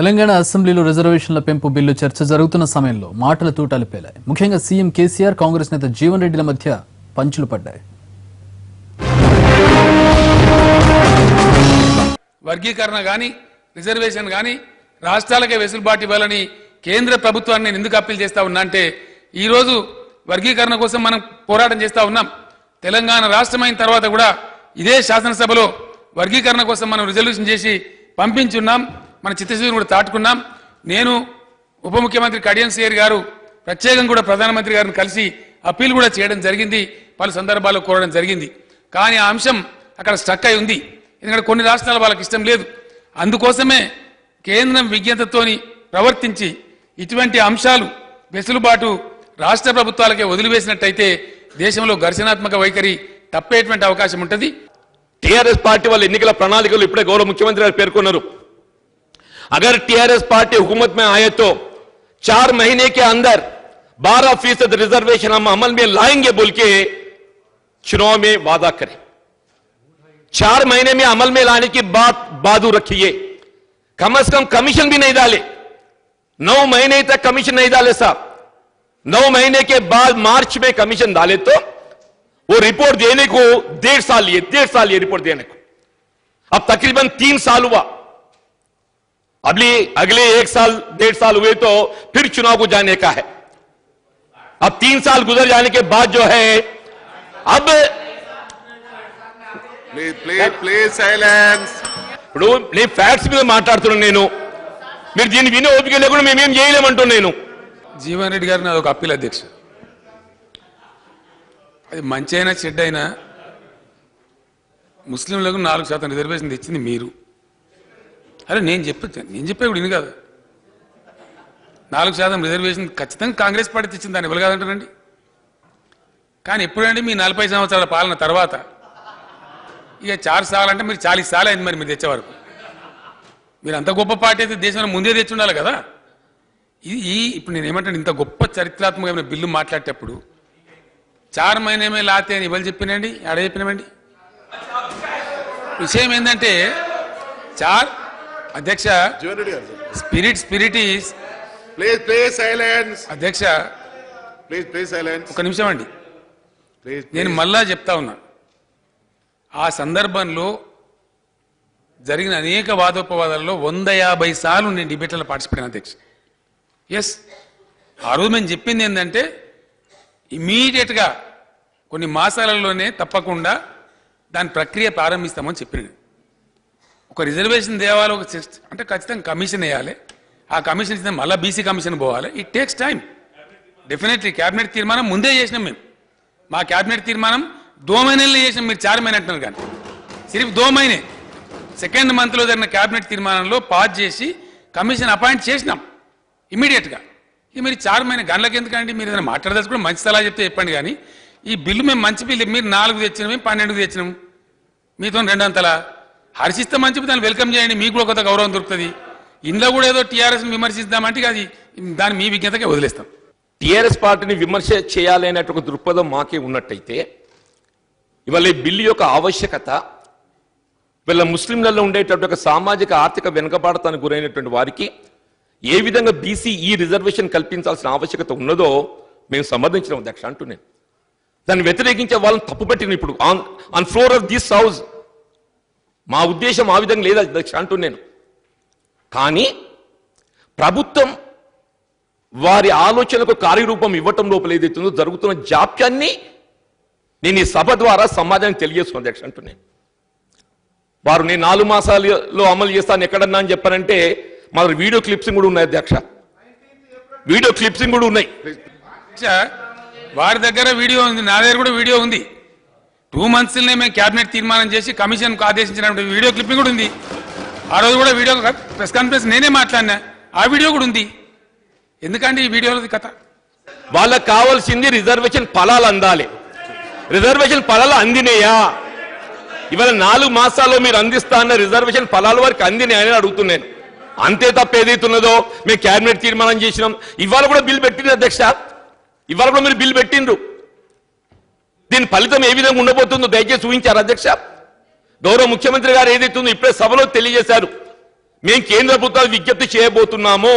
తెలంగాణ అసెంబ్లీలో రిజర్వేషన్ల పెంపు బిల్లు చర్చ జరుగుతున్న సమయంలో మాటల తూటాలు పేలాయి. ముఖ్యంగా సీఎం కేసీఆర్, కాంగ్రెస్ నేత జీవన్ రెడ్డిల మధ్య పంచులు పడ్డాయి. వర్గీకరణ గాని రిజర్వేషన్ గాని రాష్ట్రాలకే వెసులుబాటు ఇవ్వాలని కేంద్ర ప్రభుత్వాన్ని నేను ఎందుకు అప్పీల్ చేస్తా ఉన్నా అంటే, ఈ రోజు వర్గీకరణ కోసం మనం పోరాటం చేస్తా ఉన్నాం. తెలంగాణ రాష్ట్రమైన తర్వాత కూడా ఇదే శాసనసభలో వర్గీకరణ కోసం మనం రిజల్యూషన్ చేసి పంపించున్నాం. మన చిత్తశుద్ధిని కూడా చాటుకున్నాం. నేను ఉప ముఖ్యమంత్రి కడియం శ్రీహరి గారు ప్రత్యేకంగా కూడా ప్రధానమంత్రి గారిని కలిసి అప్పీల్ కూడా చేయడం జరిగింది, పలు సందర్భాల్లో కోరడం జరిగింది. కానీ ఆ అంశం అక్కడ స్టక్ అయి ఉంది. ఎందుకంటే కొన్ని రాష్ట్రాల వాళ్ళకి ఇష్టం లేదు. అందుకోసమే కేంద్రం విజ్ఞతతోని ప్రవర్తించి ఇటువంటి అంశాలు వెసులుబాటు రాష్ట్ర ప్రభుత్వాలకే వదిలివేసినట్టయితే దేశంలో ఘర్షణాత్మక వైఖరి తప్పేటువంటి అవకాశం ఉంటుంది. టీఆర్ఎస్ పార్టీ వాళ్ళ ఎన్నికల ప్రణాళికలు ఇప్పుడే గౌరవ ముఖ్యమంత్రి గారు పేర్కొన్నారు. अगर टीआरएस पार्टी हुकूमत में आए तो 4 महीने के अंदर 12% रिजर्वेशन हम अमल में लाएंगे बोल के चुनाव में वादा करें. 4 महीने में अमल में लाने की बात बाजू रखिए. कम से कम कमीशन भी नहीं डाले. 9 महीने तक कमीशन नहीं डाले साहब. 9 महीने के बाद मार्च में कमीशन डाले तो वो रिपोर्ट देने को 1.5 साल लिए रिपोर्ट देने को. अब तकरीबन 3 साल हुआ. अगले 1 साल 1.5 साल हुए तो फिर चुनाव को जाने का है. अब 3 साल गुजर जाने के बाद जो है अब ప్లీజ్ సైలెన్స్. ఇప్పుడు నేను ఫ్యాక్ట్స్ మీద మాట్లాడుతున్నాను. మీరు దీన్ని వినే ఓపిక లేకుండా మేమేం చేయలేమంటున్నాను. నేను జీవన్ రెడ్డి గారిని అదొక అప్పీల్ అధ్యక్ష. అది మంచి అయినా చెడ్డ అయినా ముస్లింలకు 4% రిజర్వేషన్ తెచ్చింది మీరు. అరే నేను చెప్పే ఇప్పుడు ఇది కాదు. 4% రిజర్వేషన్ ఖచ్చితంగా కాంగ్రెస్ పార్టీ తెచ్చింది, దాన్ని ఎవరు కాదంటారండి. కానీ ఎప్పుడండి మీ 40 సంవత్సరాల పాలన తర్వాత ఇక 4 సార్లు అంటే మీరు 40 సార్లు అయింది మరి మీరు తెచ్చే వరకు. మీరు అంత గొప్ప పార్టీ అయితే దేశంలో ముందే తెచ్చి ఉండాలి కదా. ఇప్పుడు నేను ఏమంటాను, ఇంత గొప్ప చరిత్రాత్మకమైన బిల్లు మాట్లాడేటప్పుడు 4 మహినే లాతే అని ఇవాళ చెప్పినండి, ఆడ చెప్పినామండి. విషయం ఏంటంటే అధ్యక్ష స్పిరిట్ ఈస్ ప్లీజ్ సైలెన్స్. అధ్యక్ష ప్లీజ్ సైలెన్స్. ఒక నిమిషం అండి, నేను మళ్ళా చెప్తా ఉన్నా. ఆ సందర్భంలో జరిగిన అనేక వాదోపవాదాల్లో 150 సార్లు నేను డిబేట్లలో పార్టిసిపేట్ అయిన అధ్యక్ష. ఎస్, ఆ రోజు మేము చెప్పింది ఏంటంటే ఇమీడియట్గా కొన్ని మాసాలలోనే తప్పకుండా దాని ప్రక్రియ ప్రారంభిస్తామని చెప్పినాను. ఒక రిజర్వేషన్ దేవాలి, అంటే ఖచ్చితంగా కమిషన్ వేయాలి. ఆ కమిషన్ ఇస్తే మళ్ళీ బీసీ కమిషన్ పోవాలి. It takes time. Definitely cabinet తీర్మానం ముందే చేసినాం మేము. మా క్యాబినెట్ తీర్మానం 2 మहीने చేసినాం. మీరు 4 महीने అంటున్నారు కానీ సిర్ఫ్ 2 महीने. సెకండ్ మంత్లో జరిగిన క్యాబినెట్ తీర్మానంలో పాస్ చేసి కమిషన్ అపాయింట్ చేసినాం ఇమీడియట్గా. ఇక మీరు 4 महीने గంటలకు ఎందుకండి? మీరు ఏదైనా మాట్లాడదలుచుకుని మంచి సలహా చెప్తే చెప్పండి. కానీ ఈ బిల్లు మేము మంచి బిల్లు, మీరు 4 తెచ్చినాం, మేము 12 తెచ్చినాం, మీతో 2 హర్షిస్తే మంచి దాన్ని వెల్కమ్ చేయండి, మీకు కూడా కొంత గౌరవం దొరుకుతుంది. ఇందులో కూడా ఏదో టీఆర్ఎస్ విమర్శిద్దామంటే అది దాన్ని మీ విజ్ఞతకే వదిలేస్తాం. టీఆర్ఎస్ పార్టీని విమర్శ చేయాలి అనే ఒక దృక్పథం మాకే ఉన్నట్టయితే ఇవాళ ఈ బిల్లు యొక్క ఆవశ్యకత, వీళ్ళ ముస్లింలలో ఉండేటటువంటి ఒక సామాజిక ఆర్థిక వెనుకబాటుతానికి గురైనటువంటి వారికి ఏ విధంగా బీసీ ఈ రిజర్వేషన్ కల్పించాల్సిన ఆవశ్యకత ఉన్నదో మేము సమర్థించడం అధ్యక్ష అంటున్నాను. దాన్ని వ్యతిరేకించే వాళ్ళని తప్పుపట్టిన ఇప్పుడు on floor of this house మా ఉద్దేశం ఆ విధంగా లేదా అధ్యక్ష అంటున్నాను. కానీ ప్రభుత్వం వారి ఆలోచనకు కార్యరూపం ఇవ్వటం లోపల ఏదైతుందో జరుగుతున్న జాప్యాన్ని నేను ఈ సభ ద్వారా సమాజానికి తెలియజేస్తున్నా అధ్యక్ష అంటున్నాను. వారు నేను 4 మాసాలలో అమలు చేస్తాను ఎక్కడన్నా అని చెప్పారంటే మా వీడియో క్లిప్సింగ్ కూడా ఉన్నాయి అధ్యక్ష. వీడియో క్లిప్సింగ్ కూడా ఉన్నాయి. వారి దగ్గర వీడియో ఉంది, నా దగ్గర కూడా వీడియో ఉంది. 2 monthsనే మేము క్యాబినెట్ తీర్మానం చేసి కమిషన్కు ఆదేశించినటువంటి వీడియో క్లిప్పింగ్ కూడా ఉంది. ఆ రోజు కూడా వీడియో ప్రెస్ కాన్ఫరెన్స్ నేనే మాట్లాడినా, ఆ వీడియో కూడా ఉంది. ఎందుకంటే ఈ వీడియోలో కథ వాళ్ళకి కావాల్సింది రిజర్వేషన్ ఫలాలు అందాలి. రిజర్వేషన్ ఫలాలు అందినాయా? ఇవాళ 4 మాసాల్లో మీరు అందిస్తా అన్న రిజర్వేషన్ ఫలాలు వారికి అందినాయని అడుగుతున్నాను. అంతే తప్ప ఏదైతున్నదో మేము క్యాబినెట్ తీర్మానం చేసినాం. ఇవాళ కూడా బిల్ పెట్టిండ్రు అధ్యక్ష, ఇవాళ కూడా మీరు బిల్ పెట్టిండ్రు. దీని ఫలితం ఏ విధంగా ఉండబోతుందో దయచేసి ఊహించారు అధ్యక్ష. గౌరవ ముఖ్యమంత్రి గారు ఏదైతుందో ఇప్పుడే సభలో తెలియజేశారు. మేము కేంద్ర ప్రభుత్వాలు విజ్ఞప్తి చేయబోతున్నాము.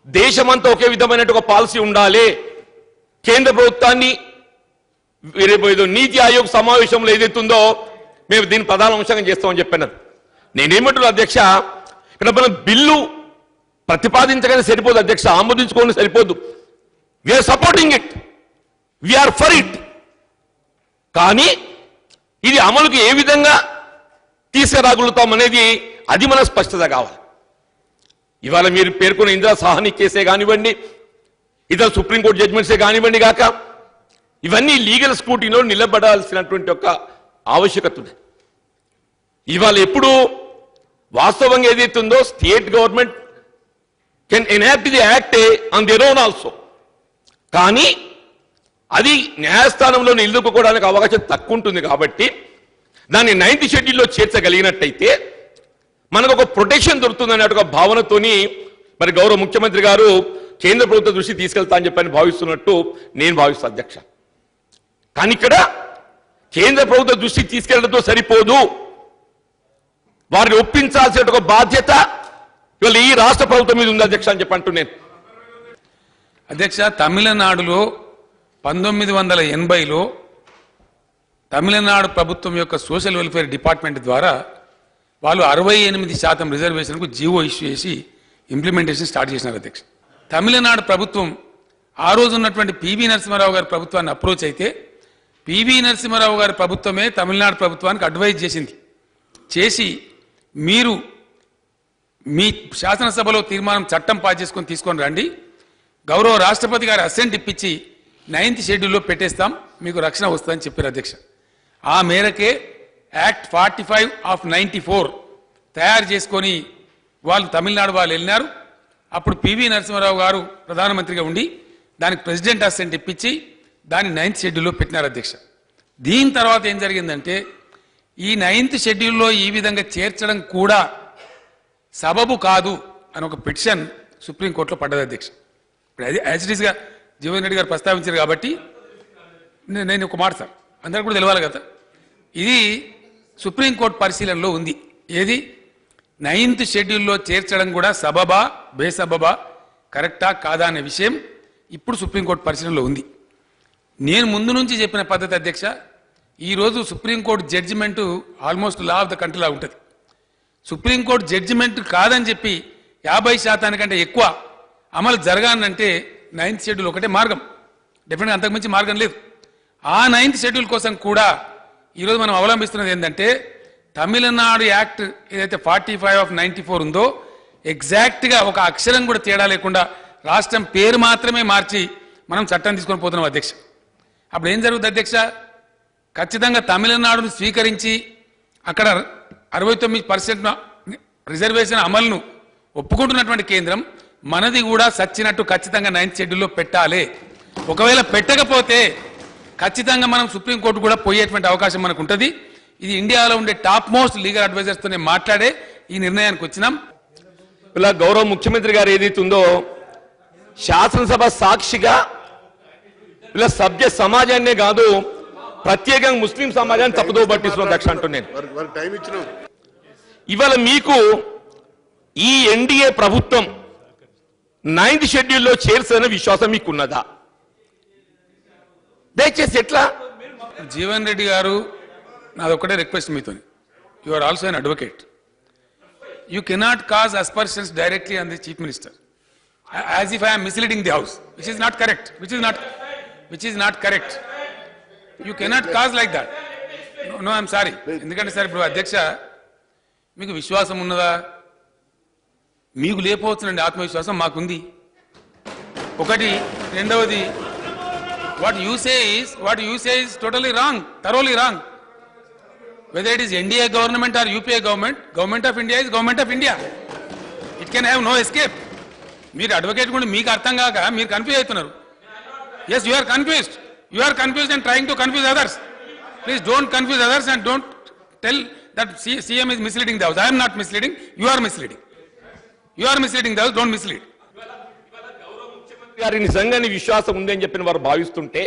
దేశమంతా ఒకే విధమైన ఒక పాలసీ ఉండాలి. కేంద్ర ప్రభుత్వాన్ని నీతి ఆయోగ్ సమావేశంలో ఏదైతుందో మేము దీన్ని ప్రధాన అంశంగా చేస్తామని చెప్పాను. నేనేమంటున్నా అధ్యక్ష, ఇక్కడ మనం బిల్లు ప్రతిపాదించగానే సరిపోదు అధ్యక్ష, ఆమోదించుకోవడం సరిపోదు. We are supporting it, we are for it. కానీ ఇది అమలుకి ఏ విధంగా తీసుకురాగలుగుతాం అనేది అది మన స్పష్టత కావాలి. ఇవాళ మీరు పేర్కొన్న ఇందిరా సాహ్ని కేసే కానివ్వండి, ఇతర సుప్రీంకోర్టు జడ్జిమెంట్సే కానివ్వండి కాక, ఇవన్నీ లీగల్ స్క్రూటీలో నిలబడాల్సినటువంటి ఒక ఆవశ్యకత ఉంది. ఇవాళ ఎప్పుడు వాస్తవంగా ఏదైతుందో state government can enact the act on their own also. కానీ అది న్యాయస్థానంలో నిలుపుకోవడానికి అవకాశం తక్కువ ఉంటుంది. కాబట్టి దాన్ని 9th షెడ్యూల్లో చేర్చగలిగినట్టయితే మనకు ఒక ప్రొటెక్షన్ దొరుకుతుందనే ఒక భావనతోని మరి గౌరవ ముఖ్యమంత్రి గారు కేంద్ర ప్రభుత్వ దృష్టి తీసుకెళ్తా అని చెప్పని భావిస్తున్నట్టు నేను భావిస్తాను అధ్యక్ష. కానీ ఇక్కడ కేంద్ర ప్రభుత్వ దృష్టికి తీసుకెళ్లడంతో సరిపోదు, వారిని ఒప్పించాల్సిన ఒక బాధ్యత ఇవాళ ఈ రాష్ట్ర ప్రభుత్వం మీద ఉంది అధ్యక్ష అని చెప్పి అంటున్నాను. అధ్యక్ష, తమిళనాడులో 1980లో తమిళనాడు ప్రభుత్వం యొక్క సోషల్ వెల్ఫేర్ డిపార్ట్మెంట్ ద్వారా వాళ్ళు 68% రిజర్వేషన్కు జీవో ఇష్యూ చేసి ఇంప్లిమెంటేషన్ స్టార్ట్ చేసినారు అధ్యక్ష. తమిళనాడు ప్రభుత్వం ఆ రోజు ఉన్నటువంటి పివి నరసింహారావు గారి ప్రభుత్వాన్ని అప్రోచ్ అయితే పివి నరసింహారావు గారి ప్రభుత్వమే తమిళనాడు ప్రభుత్వానికి అడ్వైజ్ చేసి మీరు మీ శాసనసభలో తీర్మానం చట్టం పాస్ చేసుకొని తీసుకొని రండి, గౌరవ రాష్ట్రపతి గారి అసెంట్ ఇప్పించి 9th షెడ్యూల్లో పెట్టేస్తాం, మీకు రక్షణ వస్తుందని చెప్పారు అధ్యక్ష. ఆ మేరకే యాక్ట్ 45 ఆఫ్ 94 తయారు చేసుకొని వాళ్ళు తమిళనాడు వాళ్ళు వెళ్ళినారు. అప్పుడు పివి నరసింహారావు గారు ప్రధానమంత్రిగా ఉండి దానికి ప్రెసిడెంట్ అసెంట్ ఇప్పించి దాన్ని 9th షెడ్యూల్లో పెట్టినారు అధ్యక్ష. దీని తర్వాత ఏం జరిగిందంటే ఈ 9th షెడ్యూల్లో ఈ విధంగా చేర్చడం కూడా సబబు కాదు అని ఒక పిటిషన్ సుప్రీంకోర్టులో పడ్డది అధ్యక్ష. ఇప్పుడు అది యాజ్ ఇట్ ఈస్గా జీవన్ రెడ్డి గారు ప్రస్తావించారు కాబట్టి నేను ఒక మాట సార్ అందరికీ కూడా తెలియాలి కదా, ఇది సుప్రీంకోర్టు పరిశీలనలో ఉంది. ఏది 9th షెడ్యూల్లో చేర్చడం కూడా సబబా బేసబబా కరెక్టా కాదా అనే విషయం ఇప్పుడు సుప్రీంకోర్టు పరిశీలనలో ఉంది. నేను ముందు నుంచి చెప్పిన పద్ధతి అధ్యక్ష, ఈరోజు supreme court judgement almost law of the కంట్రీలా ఉంటుంది. సుప్రీంకోర్టు జడ్జిమెంట్ కాదని చెప్పి 50% ఎక్కువ అమలు జరగాలంటే 9th షెడ్యూల్ ఒకటే మార్గం, డెఫినెట్గా అంతకుమించి మార్గం లేదు. ఆ 9th షెడ్యూల్ కోసం కూడా ఈరోజు మనం అవలంబిస్తున్నది ఏంటంటే తమిళనాడు యాక్ట్ ఏదైతే 45 ఆఫ్ 94 ఉందో ఎగ్జాక్ట్గా ఒక అక్షరం కూడా తేడా లేకుండా రాష్ట్రం పేరు మాత్రమే మార్చి మనం చట్టం తీసుకొని పోతున్నాం అధ్యక్ష. అప్పుడు ఏం జరుగుతుంది అధ్యక్ష, ఖచ్చితంగా తమిళనాడును స్వీకరించి అక్కడ 69% రిజర్వేషన్ అమలును ఒప్పుకుంటున్నటువంటి కేంద్రం మనది కూడా సచ్చినట్టు ఖచ్చితంగా 9th షెడ్యూల్లో పెట్టాలి. ఒకవేళ పెట్టకపోతే ఖచ్చితంగా మనం సుప్రీంకోర్టు కూడా పోయేటువంటి అవకాశం మనకు ఉంటుంది. ఇది ఇండియాలో ఉండే టాప్ మోస్ట్ లీగల్ అడ్వైజర్స్తోనే మాట్లాడే ఈ నిర్ణయానికి వచ్చినాం. ఇలా గౌరవ ముఖ్యమంత్రి గారు ఏదైతే ఉందో శాసనసభ సాక్షిగా ఇలా సభ్య సమాజాన్నే కాదు ప్రత్యేకంగా ముస్లిం సమాజాన్ని తప్పుదో పట్టిస్తున్న అధ్యక్ష అంటున్నాను. ఇవాళ మీకు ఈ ఎన్డీఏ ప్రభుత్వం 9th షెడ్యూల్లో చేర్చిన విశ్వాసం మీకున్నదా? దయచేసి ఎట్లా జీవన్ రెడ్డి గారు, నాది ఒకటే రిక్వెస్ట్ మీతో, you are also an advocate, you cannot cause aspersions directly on the chief minister as if I'm misleading the house, which is not correct, which is not correct. You cannot cause like that. No I'm sorry. ఎందుకంటే sir ఇప్పుడు అధ్యక్ష మీకు విశ్వాసం ఉన్నదా? మీకు లేకపోవచ్చునండి ఆత్మవిశ్వాసం, మాకుంది. ఒకటి. రెండవది, what you say is totally wrong, thoroughly wrong. Whether it is NDA government or UPA government of India is government of India. It can have no escape. మీరు అడ్వకేట్ కూడా మీకు అర్థం కాక మీరు కన్ఫ్యూజ్ అవుతున్నారు. Yes, you are confused and trying to confuse others. Please don't confuse others and don't tell that CM is misleading the house. I am not misleading, you are misleading. You are misleading the house, don't mislead. గారి నిజంగానే విశ్వాసం ఉందని చెప్పిన వారు భావిస్తుంటే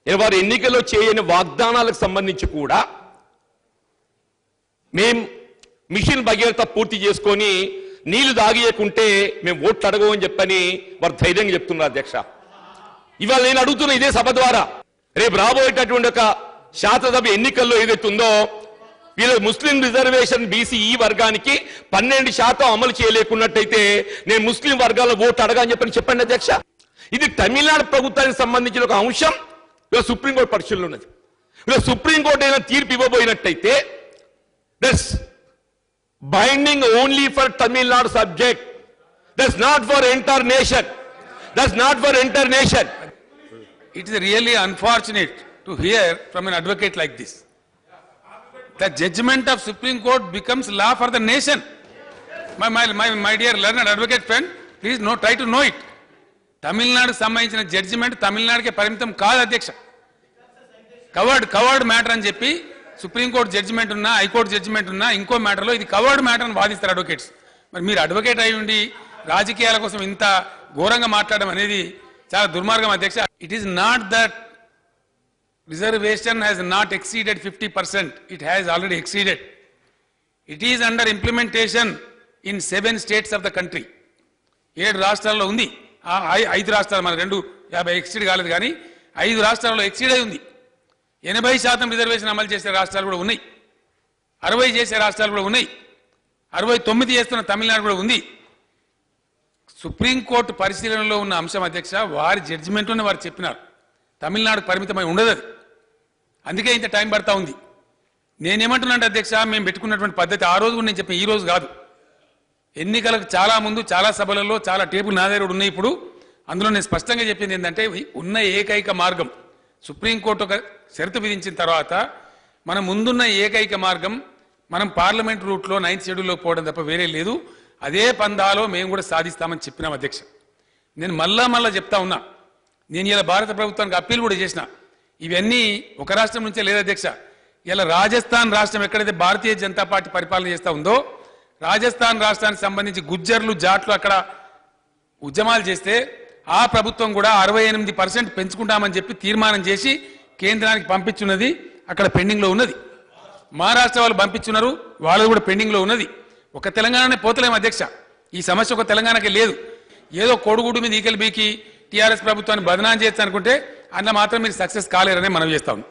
వారు ఎన్నికల్లో చేయని వాగ్దానాలకు సంబంధించి కూడా మిషన్ భగీరథ పూర్తి చేసుకొని నీళ్లు దాగియకుంటే మేము ఓట్లు అడగమని చెప్పని వారు ధైర్యంగా చెప్తున్నారు అధ్యక్ష. ఇవాళ నేను అడుగుతున్న ఇదే సభ ద్వారా రేపు రాబోయేటటువంటి ఒక శాసనసభ ఎన్నికల్లో ఏదైతుందో వీళ్ళ ముస్లిం రిజర్వేషన్ బీసీ ఈ వర్గానికి 12% అమలు చేయలేకున్నట్టయితే నేను ముస్లిం వర్గాల ఓటు అడగని చెప్పండి అధ్యక్ష. ఇది తమిళనాడు ప్రభుత్వానికి సంబంధించిన ఒక అంశం ఇలా సుప్రీంకోర్టు పరిశీలన ఉన్నది. ఇలా సుప్రీంకోర్టు ఏదైనా తీర్పు ఇవ్వబోయినట్టయితే that's binding only for Tamil Nadu subject, that's not for entire nation, that's not for entire nation. It is really unfortunate to hear from an advocate like this. The judgment of Supreme Court becomes law for the nation. My dear learned advocate friend, please try to know it. Tamil Nadu సంబంధించిన judgement తమిళనాడుకే పరిమితం కాదు అధ్యక్ష. Covered matter అని చెప్పి supreme court judgement ఉన్నా high court judgement ఉన్నా ఇంకో మ్యాటర్లో ఇది కవర్డ్ మ్యాటర్ అని వాదిస్తారు అడ్వకేట్స్. మరి మీరు అడ్వకేట్ అయి ఉండి రాజకీయాల కోసం ఇంత ఘోరంగా మాట్లాడడం అనేది చాలా దుర్మార్గం అధ్యక్ష. It is not that reservation has not exceeded 50%. It has already exceeded. It is under implementation in 7 states of the country. 7 రాష్ట్రాల్లో ఉంది. 5 రాష్ట్రాలు, మన 50 ఎక్సీడ్ కాలేదు కానీ 5 రాష్ట్రాల్లో ఎక్సీడ్ అయి ఉంది. 80% రిజర్వేషన్ అమలు చేసే రాష్ట్రాలు కూడా ఉన్నాయి, 60 చేసే రాష్ట్రాలు కూడా ఉన్నాయి, 69 చేస్తున్న తమిళనాడు కూడా ఉంది. సుప్రీంకోర్టు పరిశీలనలో ఉన్న అంశం అధ్యక్ష, వారి జడ్జిమెంట్లోనే వారు చెప్పినారు తమిళనాడుకు పరిమితమై ఉండదు అది. అందుకే ఇంత టైం పడతా ఉంది. నేనేమంటున్నాను అధ్యక్ష, మేము పెట్టుకున్నటువంటి పద్ధతి ఆ రోజు కూడా నేను చెప్పిన, ఈ రోజు కాదు. ఎన్నికలకు చాలా ముందు చాలా సభలలో చాలా టేబుల్ నా దగ్గర ఉన్నాయి. ఇప్పుడు అందులో నేను స్పష్టంగా చెప్పింది ఏంటంటే, ఉన్న ఏకైక మార్గం సుప్రీంకోర్టు ఒక షరతు విధించిన తర్వాత మన ముందున్న ఏకైక మార్గం మనం పార్లమెంట్ రూట్లో 9th షెడ్యూల్లో పోవడం తప్ప వేరే లేదు. అదే పందాలో మేము కూడా సాధిస్తామని చెప్పినాం అధ్యక్ష. నేను మళ్ళా చెప్తా ఉన్నా, నేను ఇలా భారత ప్రభుత్వానికి అప్పీల్ కూడా చేసిన. ఇవన్నీ ఒక రాష్ట్రం నుంచే లేదు అధ్యక్ష. ఇలా రాజస్థాన్ రాష్ట్రం ఎక్కడైతే భారతీయ జనతా పార్టీ పరిపాలన చేస్తూ ఉందో, రాజస్థాన్ రాష్ట్రానికి సంబంధించి గుజ్జర్లు జాట్లు అక్కడ ఉద్యమాలు చేస్తే ఆ ప్రభుత్వం కూడా 68% పెంచుకుంటామని చెప్పి తీర్మానం చేసి కేంద్రానికి పంపించున్నది, అక్కడ పెండింగ్లో ఉన్నది. మహారాష్ట్ర వాళ్ళు పంపించున్నారు, వాళ్ళు కూడా పెండింగ్లో ఉన్నది. ఒక తెలంగాణనే పోతలేము అధ్యక్ష. ఈ సమస్య ఒక తెలంగాణకే లేదు. ఏదో కొడుగుడు మీద ఈకలు బీకి టీఆర్ఎస్ ప్రభుత్వాన్ని బదనాం చేయొచ్చు అనుకుంటే అందులో మాత్రం మీరు సక్సెస్ కాలేరనే మనం చేస్తా ఉన్నాం.